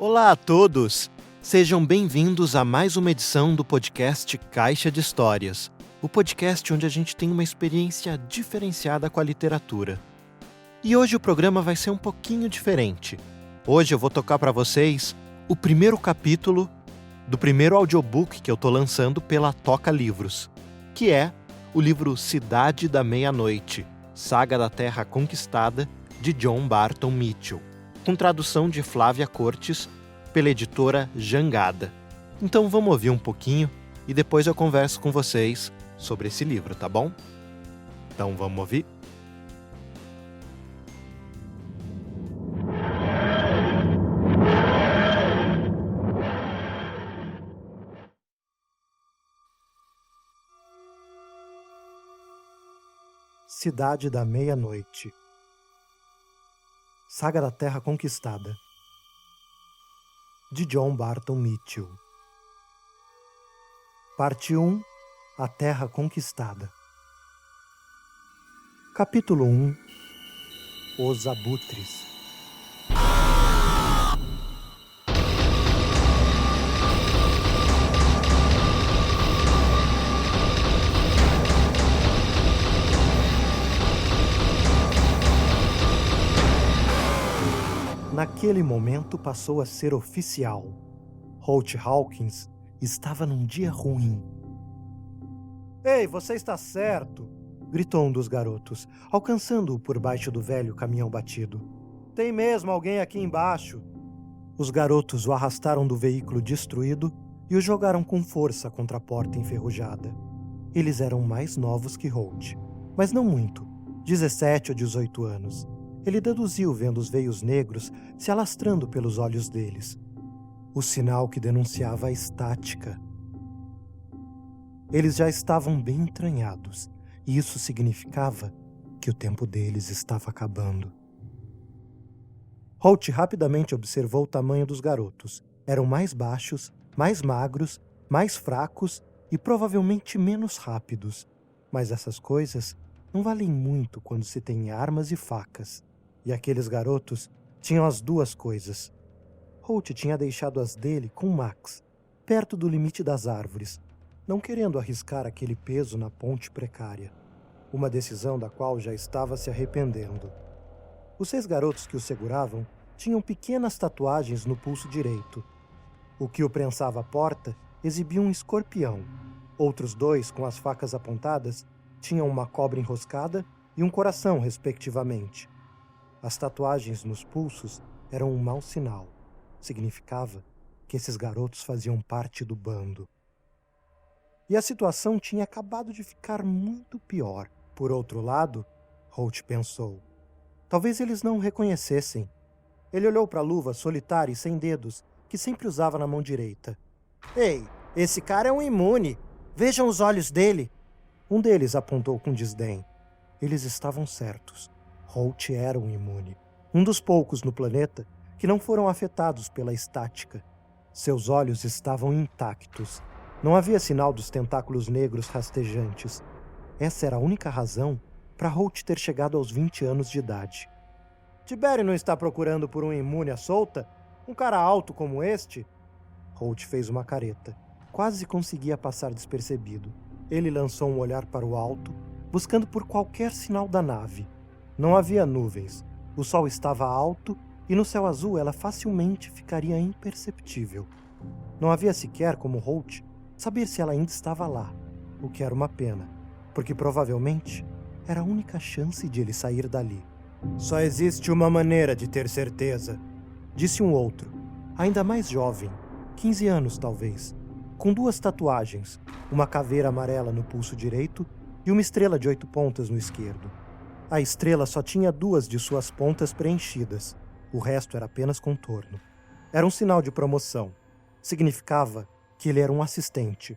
Olá a todos! Sejam bem-vindos a mais uma edição do podcast Caixa de Histórias, o podcast onde a gente tem uma experiência diferenciada com a literatura. E hoje o programa vai ser um pouquinho diferente. Hoje eu vou tocar para vocês o primeiro capítulo do primeiro audiobook que eu tô lançando pela Toca Livros, que é o livro Cidade da Meia-Noite, Saga da Terra Conquistada, de John Barton Mitchell, com tradução de Flávia Cortes, pela editora Jangada. Então vamos ouvir um pouquinho e depois eu converso com vocês sobre esse livro, tá bom? Então vamos ouvir? Cidade da Meia-Noite, Saga da Terra Conquistada, de John Barton Mitchell. Parte 1. A Terra Conquistada. Capítulo 1. Os Abutres. Naquele momento passou a ser oficial. Holt Hawkins estava num dia ruim. "Ei, você está certo!" gritou um dos garotos, alcançando-o por baixo do velho caminhão batido. "Tem mesmo alguém aqui embaixo!" Os garotos o arrastaram do veículo destruído e o jogaram com força contra a porta enferrujada. Eles eram mais novos que Holt, mas não muito, 17 ou 18 anos. Ele deduziu vendo os veios negros se alastrando pelos olhos deles. O sinal que denunciava a estática. Eles já estavam bem entranhados, e isso significava que o tempo deles estava acabando. Holt rapidamente observou o tamanho dos garotos. Eram mais baixos, mais magros, mais fracos e provavelmente menos rápidos. Mas essas coisas não valem muito quando se tem armas e facas. E aqueles garotos tinham as duas coisas. Holt tinha deixado as dele com Max, perto do limite das árvores, não querendo arriscar aquele peso na ponte precária. Uma decisão da qual já estava se arrependendo. Os 6 garotos que o seguravam tinham pequenas tatuagens no pulso direito. O que o prensava à porta exibia um escorpião. Outros 2, com as facas apontadas, tinham uma cobra enroscada e um coração, respectivamente. As tatuagens nos pulsos eram um mau sinal. Significava que esses garotos faziam parte do bando. E a situação tinha acabado de ficar muito pior. Por outro lado, Holt pensou, talvez eles não o reconhecessem. Ele olhou para a luva solitária e sem dedos que sempre usava na mão direita. "Ei, esse cara é um imune. Vejam os olhos dele." Um deles apontou com desdém. Eles estavam certos. Holt era um imune. Um dos poucos no planeta que não foram afetados pela estática. Seus olhos estavam intactos. Não havia sinal dos tentáculos negros rastejantes. Essa era a única razão para Holt ter chegado aos 20 anos de idade. "Tibério não está procurando por um imune à solta? Um cara alto como este?" Holt fez uma careta. Quase conseguia passar despercebido. Ele lançou um olhar para o alto, buscando por qualquer sinal da nave. Não havia nuvens. O sol estava alto e no céu azul ela facilmente ficaria imperceptível. Não havia sequer como Holt saber se ela ainda estava lá, o que era uma pena, porque provavelmente era a única chance de ele sair dali. "Só existe uma maneira de ter certeza", disse um outro, ainda mais jovem, 15 anos talvez, com 2 tatuagens, uma caveira amarela no pulso direito e uma estrela de 8 pontas no esquerdo. A estrela só tinha 2 de suas pontas preenchidas. O resto era apenas contorno. Era um sinal de promoção. Significava que ele era um assistente,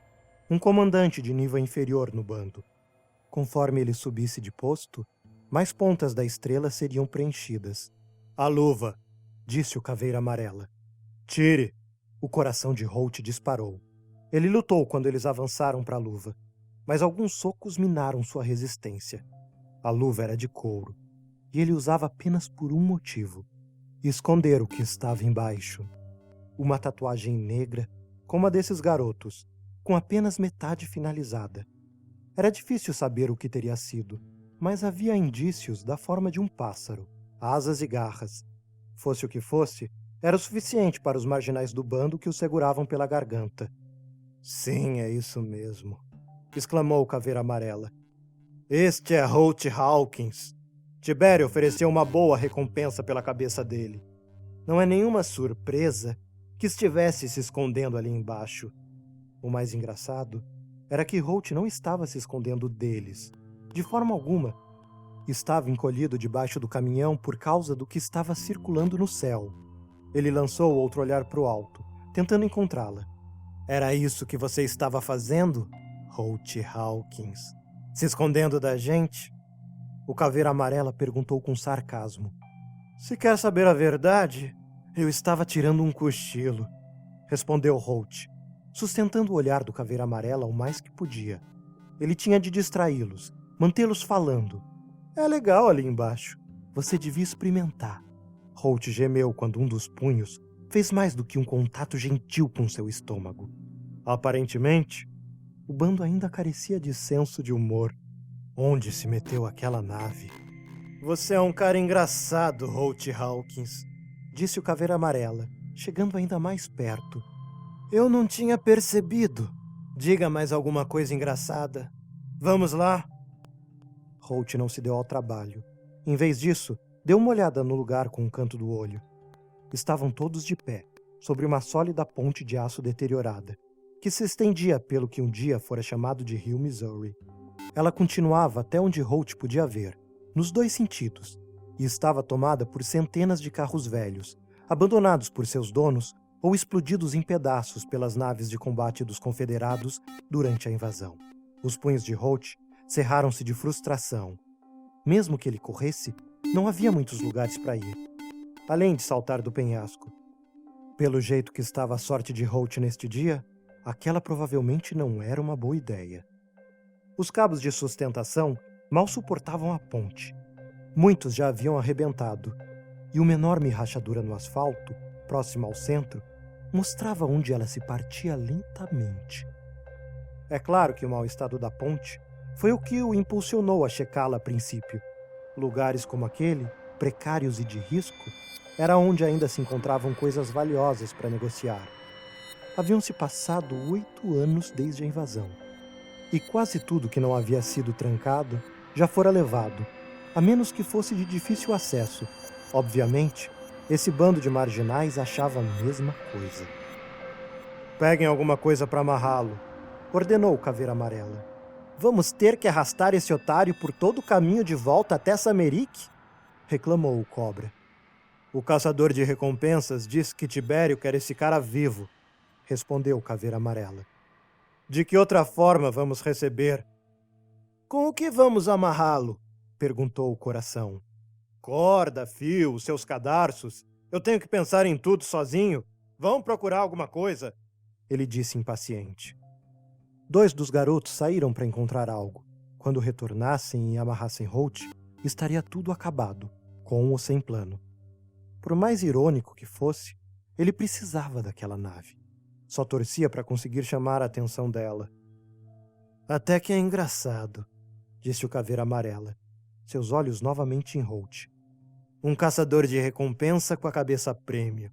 um comandante de nível inferior no bando. Conforme ele subisse de posto, mais pontas da estrela seriam preenchidas. "A luva", disse o Caveira Amarela. "Tire!" O coração de Holt disparou. Ele lutou quando eles avançaram para a luva, mas alguns socos minaram sua resistência. A luva era de couro, e ele usava apenas por um motivo: esconder o que estava embaixo. Uma tatuagem negra, como a desses garotos, com apenas metade finalizada. Era difícil saber o que teria sido, mas havia indícios da forma de um pássaro, asas e garras. Fosse o que fosse, era o suficiente para os marginais do bando que o seguravam pela garganta. "Sim, é isso mesmo", exclamou o Caveira Amarela. "Este é Holt Hawkins. Tibério ofereceu uma boa recompensa pela cabeça dele. Não é nenhuma surpresa que estivesse se escondendo ali embaixo." O mais engraçado era que Holt não estava se escondendo deles, de forma alguma. Estava encolhido debaixo do caminhão por causa do que estava circulando no céu. Ele lançou outro olhar para o alto, tentando encontrá-la. "Era isso que você estava fazendo, Holt Hawkins? Se escondendo da gente?" O Caveira Amarela perguntou com sarcasmo. "Se quer saber a verdade, eu estava tirando um cochilo", respondeu Holt, sustentando o olhar do Caveira Amarela o mais que podia. Ele tinha de distraí-los, mantê-los falando. "É legal ali embaixo. Você devia experimentar." Holt gemeu quando um dos punhos fez mais do que um contato gentil com seu estômago. Aparentemente, o bando ainda carecia de senso de humor. Onde se meteu aquela nave? "Você é um cara engraçado, Holt Hawkins", disse o Caveira Amarela, chegando ainda mais perto. "Eu não tinha percebido. Diga mais alguma coisa engraçada. Vamos lá." Holt não se deu ao trabalho. Em vez disso, deu uma olhada no lugar com o canto do olho. Estavam todos de pé, sobre uma sólida ponte de aço deteriorada, que se estendia pelo que um dia fora chamado de Rio Missouri. Ela continuava até onde Holt podia ver, nos dois sentidos, e estava tomada por centenas de carros velhos, abandonados por seus donos ou explodidos em pedaços pelas naves de combate dos confederados durante a invasão. Os punhos de Holt cerraram-se de frustração. Mesmo que ele corresse, não havia muitos lugares para ir, além de saltar do penhasco. Pelo jeito que estava a sorte de Holt neste dia, aquela provavelmente não era uma boa ideia. Os cabos de sustentação mal suportavam a ponte. Muitos já haviam arrebentado, e uma enorme rachadura no asfalto, próxima ao centro, mostrava onde ela se partia lentamente. É claro que o mau estado da ponte foi o que o impulsionou a checá-la a princípio. Lugares como aquele, precários e de risco, era onde ainda se encontravam coisas valiosas para negociar. Haviam-se passado 8 anos desde a invasão, e quase tudo que não havia sido trancado já fora levado, a menos que fosse de difícil acesso. Obviamente, esse bando de marginais achava a mesma coisa. "Peguem alguma coisa para amarrá-lo", ordenou o Caveira Amarela. "Vamos ter que arrastar esse otário por todo o caminho de volta até Sameric?" reclamou o Cobra. "O caçador de recompensas disse que Tibério quer esse cara vivo", respondeu o Caveira Amarela. "De que outra forma vamos receber?" "Com o que vamos amarrá-lo?" perguntou o Coração. "Corda, fio, seus cadarços. Eu tenho que pensar em tudo sozinho. Vão procurar alguma coisa?" ele disse impaciente. 2 dos garotos saíram para encontrar algo. Quando retornassem e amarrassem Holt, estaria tudo acabado, com ou sem plano. Por mais irônico que fosse, ele precisava daquela nave. Só torcia para conseguir chamar a atenção dela. "Até que é engraçado", disse o Caveira Amarela, seus olhos novamente em Holt. "Um caçador de recompensa com a cabeça a prêmio.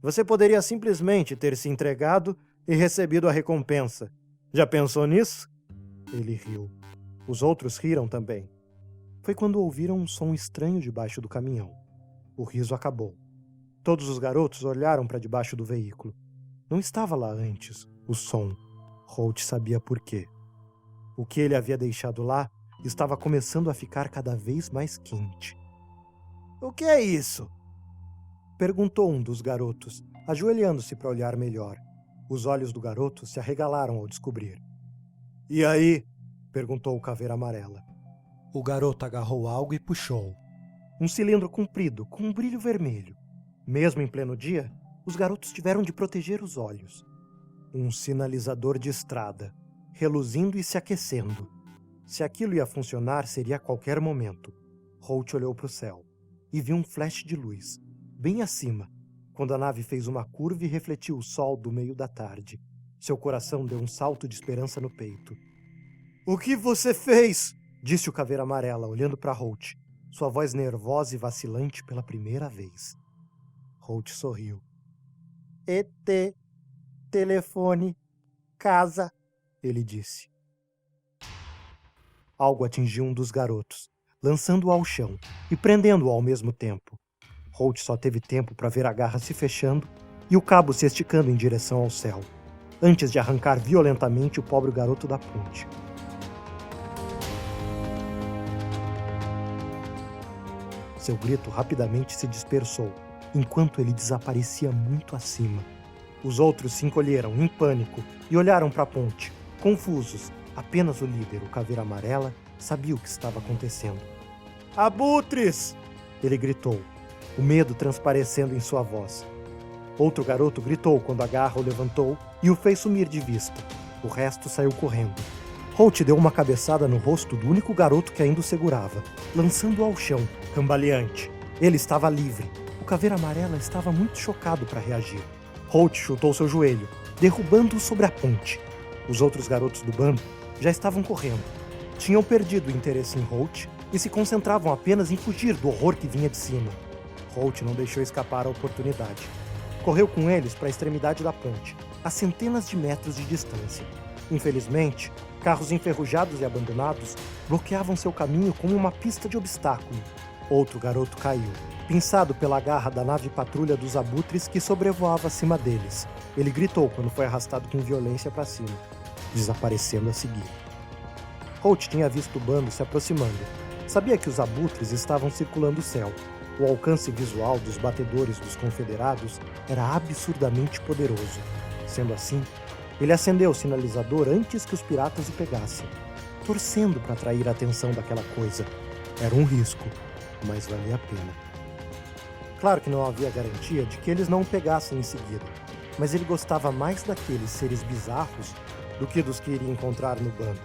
Você poderia simplesmente ter se entregado e recebido a recompensa. Já pensou nisso?" Ele riu. Os outros riram também. Foi quando ouviram um som estranho debaixo do caminhão. O riso acabou. Todos os garotos olharam para debaixo do veículo. Não estava lá antes o som. Holt sabia por quê. O que ele havia deixado lá estava começando a ficar cada vez mais quente. "O que é isso?" perguntou um dos garotos, ajoelhando-se para olhar melhor. Os olhos do garoto se arregalaram ao descobrir. "E aí?" perguntou o Caveira Amarela. O garoto agarrou algo e puxou. Um cilindro comprido, com um brilho vermelho. Mesmo em pleno dia, os garotos tiveram de proteger os olhos. Um sinalizador de estrada, reluzindo e se aquecendo. Se aquilo ia funcionar, seria a qualquer momento. Holt olhou para o céu e viu um flash de luz, bem acima, quando a nave fez uma curva e refletiu o sol do meio da tarde. Seu coração deu um salto de esperança no peito. "O que você fez?" disse o Caveira Amarela, olhando para Holt, sua voz nervosa e vacilante pela primeira vez. Holt sorriu. "ET, telefone, casa", ele disse. Algo atingiu um dos garotos, lançando-o ao chão e prendendo-o ao mesmo tempo. Holt só teve tempo para ver a garra se fechando e o cabo se esticando em direção ao céu, antes de arrancar violentamente o pobre garoto da ponte. Seu grito rapidamente se dispersou, enquanto ele desaparecia muito acima. Os outros se encolheram em pânico e olharam para a ponte, confusos. Apenas o líder, o Caveira Amarela, sabia o que estava acontecendo. "Abutres!" ele gritou, o medo transparecendo em sua voz. Outro garoto gritou quando a garra o levantou e o fez sumir de vista. O resto saiu correndo. Holt deu uma cabeçada no rosto do único garoto que ainda o segurava, lançando-o ao chão, cambaleante. Ele estava livre. O Caveira Amarela estava muito chocado para reagir. Holt chutou seu joelho, derrubando-o sobre a ponte. Os outros garotos do bando já estavam correndo. Tinham perdido o interesse em Holt e se concentravam apenas em fugir do horror que vinha de cima. Holt não deixou escapar a oportunidade. Correu com eles para a extremidade da ponte, a centenas de metros de distância. Infelizmente, carros enferrujados e abandonados bloqueavam seu caminho como uma pista de obstáculo. Outro garoto caiu, pinçado pela garra da nave patrulha dos abutres que sobrevoava acima deles. Ele gritou quando foi arrastado com violência para cima, desaparecendo a seguir. Holt tinha visto o bando se aproximando. Sabia que os abutres estavam circulando o céu. O alcance visual dos batedores dos confederados era absurdamente poderoso. Sendo assim, ele acendeu o sinalizador antes que os piratas o pegassem, torcendo para atrair a atenção daquela coisa. Era um risco, mas valia a pena. Claro que não havia garantia de que eles não o pegassem em seguida, mas ele gostava mais daqueles seres bizarros do que dos que iria encontrar no bando.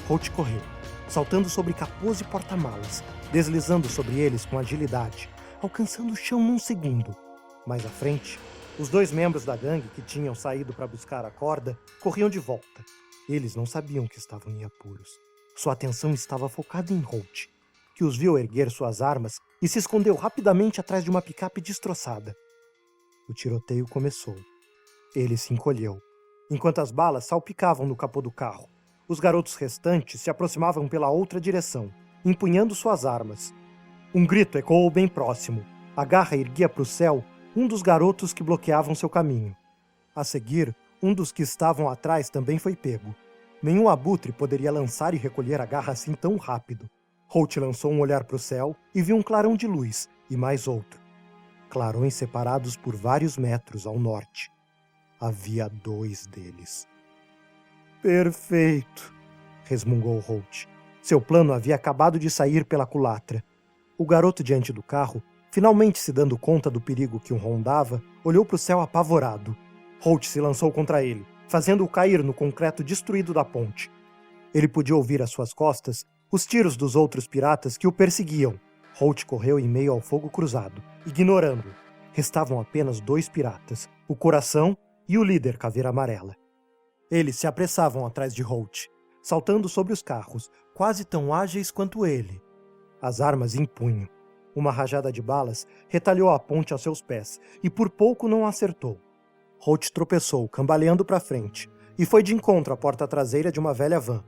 Holt correu, saltando sobre capôs e porta-malas, deslizando sobre eles com agilidade, alcançando o chão num segundo. Mais à frente, os dois membros da gangue que tinham saído para buscar a corda corriam de volta. Eles não sabiam que estavam em apuros. Sua atenção estava focada em Holt, que os viu erguer suas armas e se escondeu rapidamente atrás de uma picape destroçada. O tiroteio começou. Ele se encolheu, enquanto as balas salpicavam no capô do carro. Os garotos restantes se aproximavam pela outra direção, empunhando suas armas. Um grito ecoou bem próximo. A garra erguia para o céu um dos garotos que bloqueavam seu caminho. A seguir, um dos que estavam atrás também foi pego. Nenhum abutre poderia lançar e recolher a garra assim tão rápido. Holt lançou um olhar para o céu e viu um clarão de luz, e mais outro. Clarões separados por vários metros ao norte. Havia 2 deles. "Perfeito", resmungou Holt. Seu plano havia acabado de sair pela culatra. O garoto diante do carro, finalmente se dando conta do perigo que o rondava, olhou para o céu apavorado. Holt se lançou contra ele, fazendo-o cair no concreto destruído da ponte. Ele podia ouvir às suas costas os tiros dos outros piratas que o perseguiam. Holt correu em meio ao fogo cruzado, ignorando-o. Restavam apenas 2 piratas, o Coração e o líder Caveira Amarela. Eles se apressavam atrás de Holt, saltando sobre os carros, quase tão ágeis quanto ele. As armas em punho. Uma rajada de balas retalhou a ponte aos seus pés, e por pouco não a acertou. Holt tropeçou, cambaleando para frente, e foi de encontro à porta traseira de uma velha van.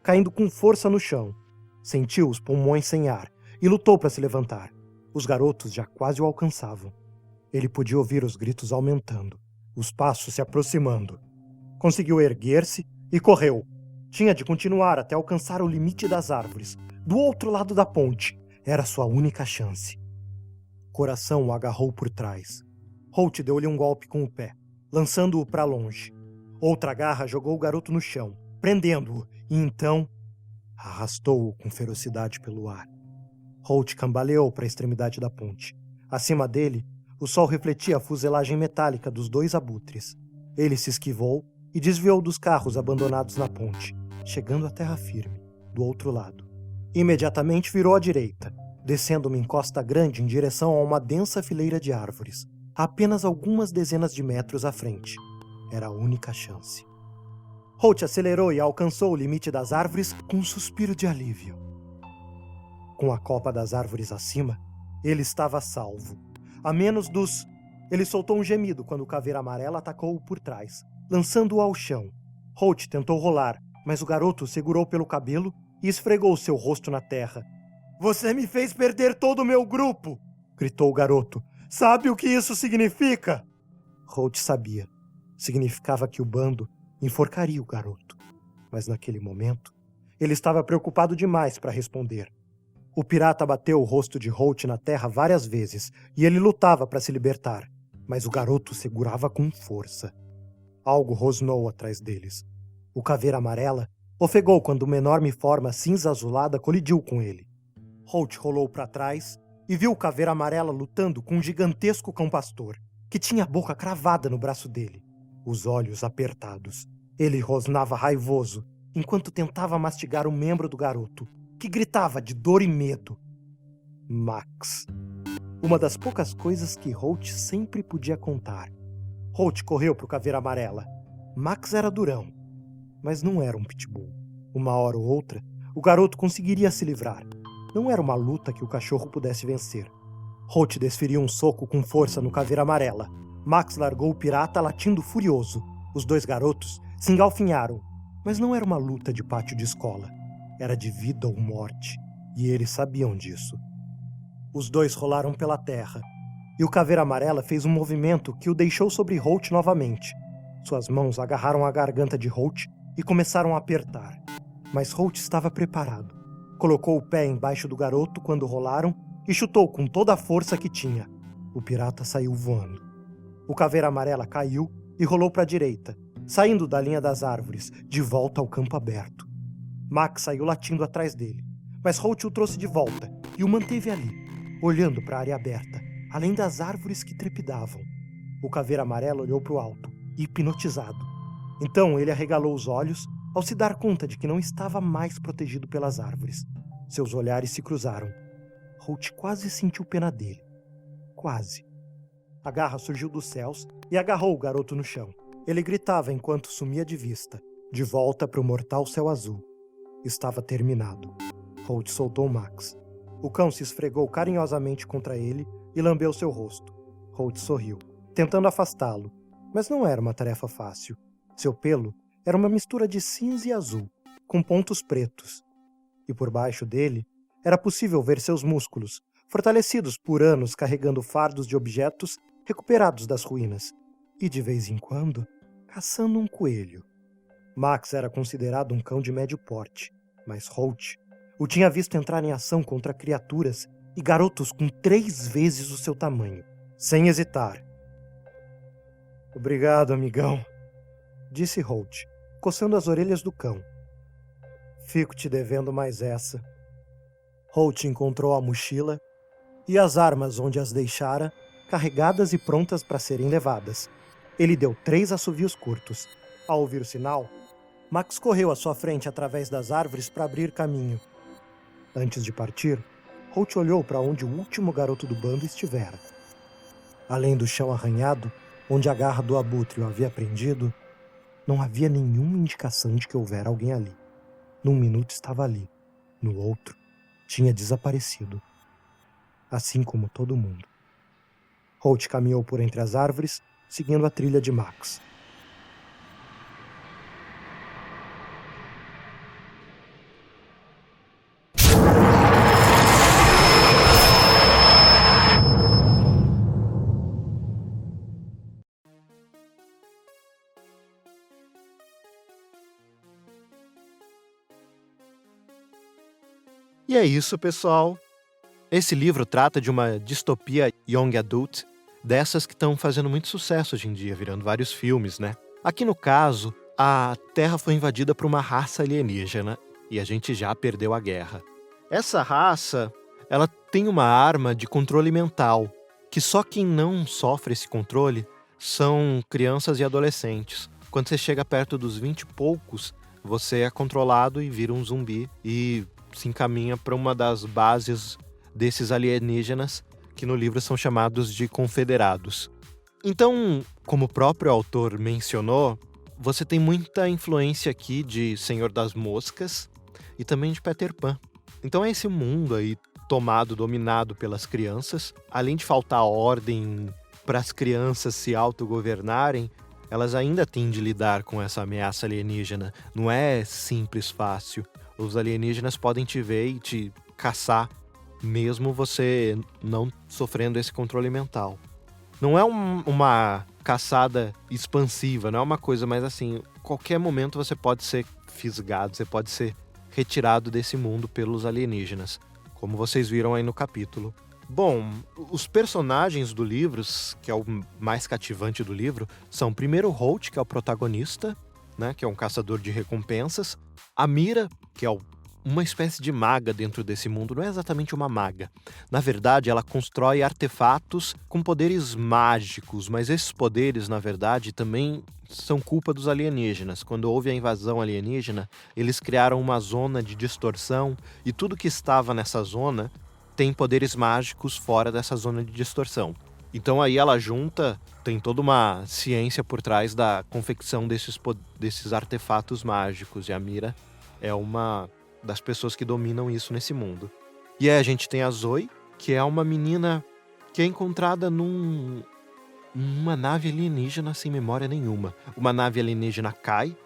Caindo com força no chão, sentiu os pulmões sem ar e lutou para se levantar. Os garotos já quase o alcançavam. Ele podia ouvir os gritos aumentando, os passos se aproximando. Conseguiu erguer-se e correu. Tinha de continuar até alcançar o limite das árvores, do outro lado da ponte. Era sua única chance. Coração o agarrou por trás. Holt deu-lhe um golpe com o pé, lançando-o para longe. Outra garra jogou o garoto no chão, prendendo-o, e então arrastou-o com ferocidade pelo ar. Holt cambaleou para a extremidade da ponte. Acima dele, o sol refletia a fuselagem metálica dos 2 abutres. Ele se esquivou e desviou dos carros abandonados na ponte, chegando à terra firme, do outro lado. Imediatamente virou à direita, descendo uma encosta grande em direção a uma densa fileira de árvores. a apenas algumas dezenas de metros à frente. Era a única chance. Holt acelerou e alcançou o limite das árvores com um suspiro de alívio. Com a copa das árvores acima, ele estava salvo. A menos dos... Ele soltou um gemido quando o Caveira Amarela atacou-o por trás, lançando-o ao chão. Holt tentou rolar, mas o garoto o segurou pelo cabelo e esfregou seu rosto na terra. "Você me fez perder todo o meu grupo!" gritou o garoto. "Sabe o que isso significa?" Holt sabia. Significava que o bando enforcaria o garoto. Mas naquele momento, ele estava preocupado demais para responder. O pirata bateu o rosto de Holt na terra várias vezes e ele lutava para se libertar, mas o garoto segurava com força. Algo rosnou atrás deles. O Caveira Amarela ofegou quando uma enorme forma cinza-azulada colidiu com ele. Holt rolou para trás e viu o Caveira Amarela lutando com um gigantesco cão-pastor, que tinha a boca cravada no braço dele, os olhos apertados. Ele rosnava raivoso, enquanto tentava mastigar o membro do garoto, que gritava de dor e medo. Max. Uma das poucas coisas que Holt sempre podia contar. Holt correu para o Caveira Amarela. Max era durão, mas não era um pitbull. Uma hora ou outra, o garoto conseguiria se livrar. Não era uma luta que o cachorro pudesse vencer. Holt desferiu um soco com força no Caveira Amarela. Max largou o pirata latindo furioso. Os dois garotos se engalfinharam, mas não era uma luta de pátio de escola. Era de vida ou morte, e eles sabiam disso. Os dois rolaram pela terra, e o Caveira Amarela fez um movimento que o deixou sobre Holt novamente. Suas mãos agarraram a garganta de Holt e começaram a apertar. Mas Holt estava preparado. Colocou o pé embaixo do garoto quando rolaram e chutou com toda a força que tinha. O pirata saiu voando. O Caveira Amarela caiu e rolou para a direita, saindo da linha das árvores, de volta ao campo aberto. Max saiu latindo atrás dele, mas Holt o trouxe de volta e o manteve ali, olhando para a área aberta, além das árvores que trepidavam. O Caveira Amarela olhou para o alto, hipnotizado. Então ele arregalou os olhos ao se dar conta de que não estava mais protegido pelas árvores. Seus olhares se cruzaram. Holt quase sentiu pena dele. Quase. A garra surgiu dos céus e agarrou o garoto no chão. Ele gritava enquanto sumia de vista, de volta para o mortal céu azul. Estava terminado. Holt soltou Max. O cão se esfregou carinhosamente contra ele e lambeu seu rosto. Holt sorriu, tentando afastá-lo, mas não era uma tarefa fácil. Seu pelo era uma mistura de cinza e azul, com pontos pretos. E por baixo dele, era possível ver seus músculos, fortalecidos por anos carregando fardos de objetos recuperados das ruínas, e de vez em quando, caçando um coelho. Max era considerado um cão de médio porte, mas Holt o tinha visto entrar em ação contra criaturas e garotos com 3 vezes o seu tamanho, sem hesitar. "Obrigado, amigão", disse Holt, coçando as orelhas do cão. "Fico te devendo mais essa." Holt encontrou a mochila e as armas onde as deixara, carregadas e prontas para serem levadas. Ele deu 3 assovios curtos. Ao ouvir o sinal, Max correu à sua frente através das árvores para abrir caminho. Antes de partir, Holt olhou para onde o último garoto do bando estivera. Além do chão arranhado, onde a garra do abutre o havia prendido, não havia nenhuma indicação de que houvera alguém ali. Num minuto estava ali, no outro, tinha desaparecido. Assim como todo mundo. Holt caminhou por entre as árvores, seguindo a trilha de Max. E é isso, pessoal. Esse livro trata de uma distopia young adult, dessas que estão fazendo muito sucesso hoje em dia, virando vários filmes, né? Aqui no caso, a Terra foi invadida por uma raça alienígena e a gente já perdeu a guerra. Essa raça, ela tem uma arma de controle mental, que só quem não sofre esse controle são crianças e adolescentes. Quando você chega perto dos 20 e poucos, você é controlado e vira um zumbi e se encaminha para uma das bases desses alienígenas, que no livro são chamados de confederados. Então, como o próprio autor mencionou, você tem muita influência aqui de Senhor das Moscas e também de Peter Pan. Então é esse mundo aí tomado, dominado pelas crianças. Além de faltar ordem para as crianças se autogovernarem, elas ainda têm de lidar com essa ameaça alienígena. Não é simples, fácil. Os alienígenas podem te ver e te caçar, mesmo você não sofrendo esse controle mental. Não é uma caçada expansiva, não é uma coisa mais assim, qualquer momento você pode ser fisgado, você pode ser retirado desse mundo pelos alienígenas, como vocês viram aí no capítulo. Bom, os personagens do livro, que é o mais cativante do livro, são primeiro o Holt, que é o protagonista, né, que é um caçador de recompensas, a Mira, que é uma espécie de maga dentro desse mundo, não é exatamente uma maga. Na verdade, ela constrói artefatos com poderes mágicos, mas esses poderes, na verdade, também são culpa dos alienígenas. Quando houve a invasão alienígena, eles criaram uma zona de distorção e tudo que estava nessa zona tem poderes mágicos fora dessa zona de distorção. Então aí ela junta, tem toda uma ciência por trás da confecção desses artefatos mágicos, e a Mira é uma das pessoas que dominam isso nesse mundo. E aí a gente tem a Zoe, que é uma menina que é encontrada numa nave alienígena sem memória nenhuma. Uma nave alienígena cai,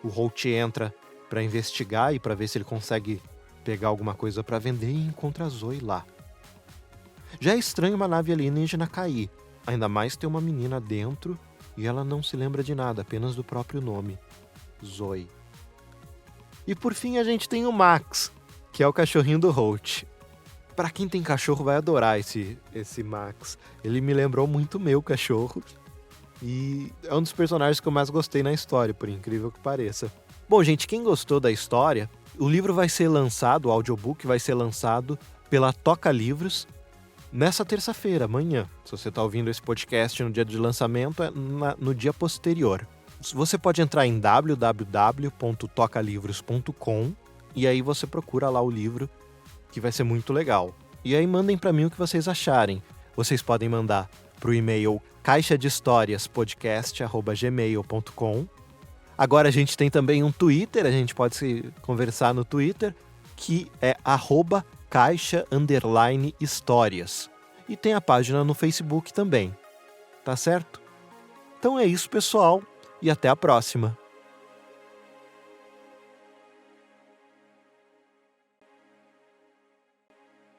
o Holt entra para investigar e para ver se ele consegue pegar alguma coisa para vender e encontra a Zoe lá. Já é estranho uma nave alienígena cair, ainda mais ter uma menina dentro e ela não se lembra de nada, apenas do próprio nome, Zoe. E por fim a gente tem o Max, que é o cachorrinho do Holt. Pra quem tem cachorro vai adorar esse Max. Ele me lembrou muito meu cachorro. E é um dos personagens que eu mais gostei na história, por incrível que pareça. Bom, gente, quem gostou da história, o livro vai ser lançado, o audiobook vai ser lançado pela Toca Livros nessa terça-feira, amanhã. Se você está ouvindo esse podcast no dia de lançamento, é no dia posterior. Você pode entrar em www.tocalivros.com e aí você procura lá o livro, que vai ser muito legal. E aí mandem para mim o que vocês acharem. Vocês podem mandar para o e-mail caixadehistoriaspodcast@gmail.com. Agora a gente tem também um Twitter, a gente pode se conversar no Twitter, que é @caixa_histórias. E tem a página no Facebook também. Tá certo? Então é isso, pessoal, e até a próxima.